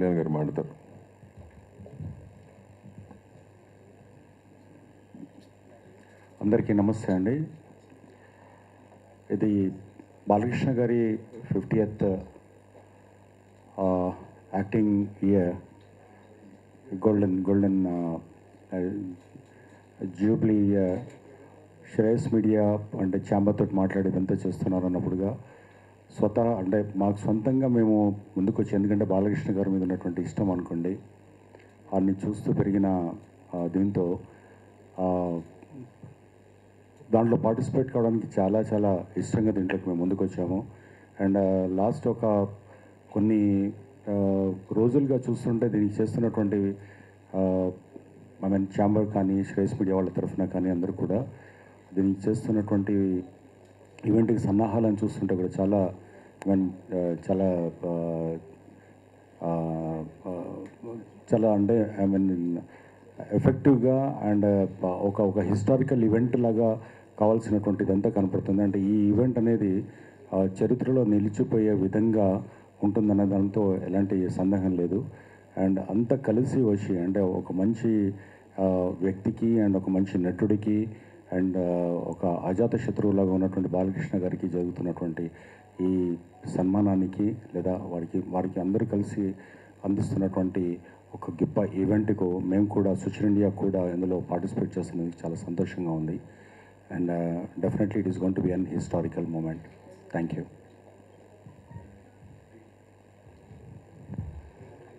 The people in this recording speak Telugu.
కళ్యాణ్ గారు మాట్లాడతారు. అందరికీ నమస్తే అండి. ఇది బాలకృష్ణ గారి 50th acting year golden Jubilee Shreyas media అంటే ఛాంబర్ తోటి మాట్లాడేదంతా చేస్తున్నారు అన్నప్పుడుగా స్వతహా అంటే మాకు సొంతంగా మేము ముందుకు వచ్చి, ఎందుకంటే బాలకృష్ణ గారి మీద ఉన్నటువంటి ఇష్టం అనుకోండి, వారిని చూస్తూ పెరిగిన దీంతో దాంట్లో పార్టిసిపేట్ కావడానికి చాలా చాలా ఇష్టంగా దీంట్లోకి మేము ముందుకు వచ్చాము. అండ్ లాస్ట్ ఒక కొన్ని రోజులుగా చూస్తుంటే దీనికి చేస్తున్నటువంటి ఐ మీన్ ఛాంబర్ కానీ శ్రేయస్ మీడియా వాళ్ళ తరఫున కానీ అందరూ కూడా దీనికి చేస్తున్నటువంటి ఈవెంట్కి సన్నాహాలను చూస్తుంటే కూడా చాలా ఐ మీన్ చాలా చాలా అంటే ఐ మీన్ ఎఫెక్టివ్గా అండ్ ఒక హిస్టారికల్ ఈవెంట్ లాగా కావాల్సినటువంటిదంతా కనపడుతుంది. అంటే ఈ ఈవెంట్ అనేది చరిత్రలో నిలిచిపోయే విధంగా ఉంటుందన్న దాంతో ఎలాంటి సందేహం లేదు. అండ్ అంతా కలిసి వచ్చి అంటే ఒక మంచి వ్యక్తికి అండ్ ఒక మంచి నటుడికి అండ్ ఒక అజాత శత్రువులాగా ఉన్నటువంటి బాలకృష్ణ గారికి జరుగుతున్నటువంటి ఈ సన్మానానికి లేదా వారికి అందరూ కలిసి అందిస్తున్నటువంటి ఒక గొప్ప ఈవెంట్కు మేము కూడా సుచిర్ ఇండియా కూడా ఇందులో పార్టిసిపేట్ చేస్తున్నందుకు చాలా సంతోషంగా ఉంది. And definitely it is going to be an historical moment. Thank you.